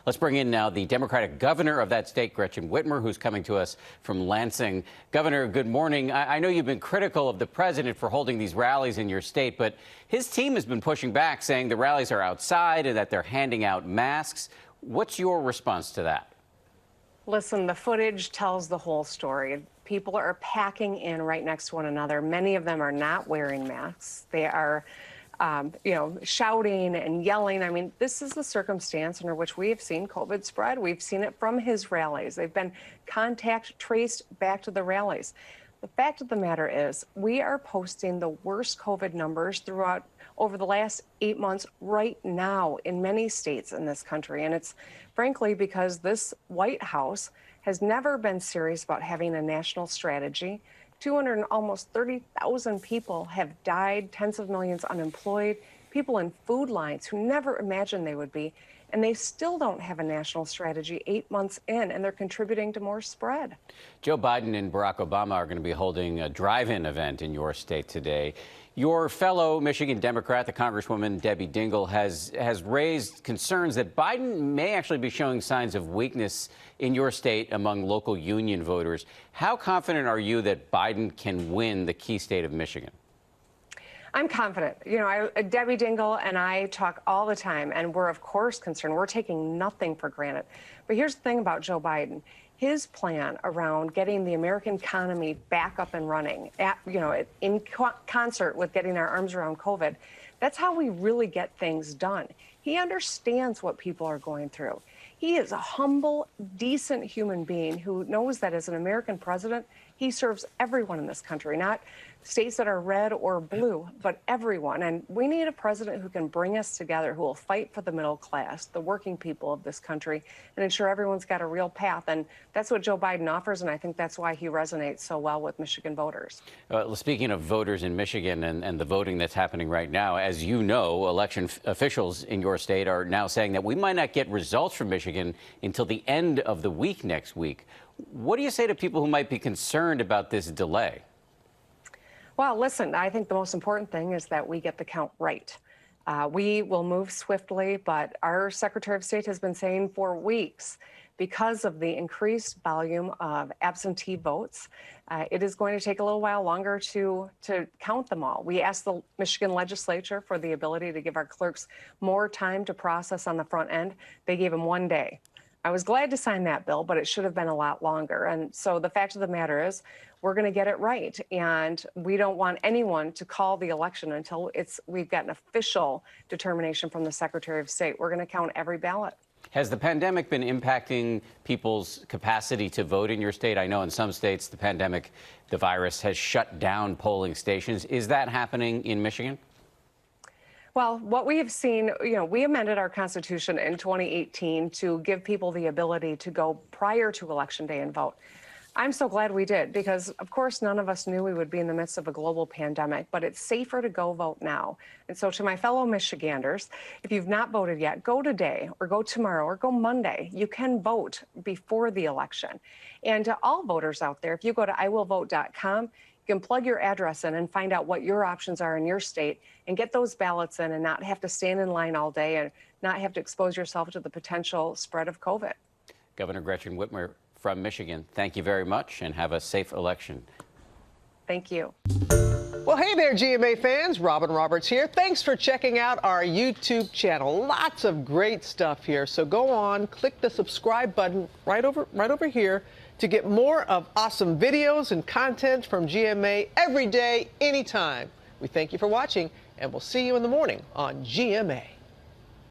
Let's bring in now the Democratic governor of that state, Gretchen Whitmer, who's coming to us from Lansing. Governor, good morning. I know you've been critical of the president for holding these rallies in your state, but his team has been pushing back, saying the rallies are outside and that they're handing out masks. What's your response to that? Listen, the footage tells the whole story. People are packing in right next to one another. Many of them are not wearing masks. They are shouting and yelling. I mean, this is the circumstance under which we have seen COVID spread. We've seen it from his rallies. They've been contact traced back to the rallies. The fact of the matter is we are posting the worst COVID numbers throughout over the last 8 months right now in many states in this country. And it's frankly because this White House has never been serious about having a national strategy. Almost 30,000 people have died, tens of millions unemployed, people in food lines who never imagined they would be, and they still don't have a national strategy 8 months in, and they're contributing to more spread. Joe Biden and Barack Obama are going to be holding a drive-in event in your state today. Your fellow Michigan Democrat, the Congresswoman Debbie Dingell, has raised concerns that Biden may actually be showing signs of weakness in your state among local union voters. How confident are you that Biden can win the key state of Michigan? I'm confident. Debbie Dingell and I talk all the time, and we're, of course, concerned. We're taking nothing for granted. But here's the thing about Joe Biden. His plan around getting the American economy back up and running, in concert with getting our arms around COVID, that's how we really get things done. He understands what people are going through. He is a humble, decent human being who knows that as an American president, he serves everyone in this country, not states that are red or blue, but everyone. And we need a president who can bring us together, who will fight for the middle class, the working people of this country, and ensure everyone's got a real path. And that's what Joe Biden offers, and I think that's why he resonates so well with Michigan voters. Speaking of voters in Michigan and the voting that's happening right now, as you know, election officials in your state are now saying that we might not get results from Michigan until the end of the week next week. What do you say to people who might be concerned about this delay? Well, listen, I think the most important thing is that we get the count right. We will move swiftly, but our Secretary of State has been saying for weeks, because of the increased volume of absentee votes, it is going to take a little while longer to count them all. We asked the Michigan legislature for the ability to give our clerks more time to process on the front end. They gave them 1 day. I was glad to sign that bill, but it should have been a lot longer. And so the fact of the matter is we're going to get it right. And we don't want anyone to call the election until we've got an official determination from the Secretary of State. We're going to count every ballot. Has the pandemic been impacting people's capacity to vote in your state? I know in some states the virus has shut down polling stations. Is that happening in Michigan? Well, what we have seen, we amended our Constitution in 2018 to give people the ability to go prior to Election Day and vote. I'm so glad we did because, of course, none of us knew we would be in the midst of a global pandemic, but it's safer to go vote now. And so to my fellow Michiganders, if you've not voted yet, go today or go tomorrow or go Monday. You can vote before the election. And to all voters out there, if you go to iwillvote.com, you can plug your address in and find out what your options are in your state and get those ballots in and not have to stand in line all day and not have to expose yourself to the potential spread of COVID. Governor Gretchen Whitmer from Michigan, thank you very much and have a safe election. Thank you. Well, hey there, GMA fans. Robin Roberts here. Thanks for checking out our YouTube channel. Lots of great stuff here. So go on, click the subscribe button right over here to get more of awesome videos and content from GMA every day, anytime. We thank you for watching, and we'll see you in the morning on GMA.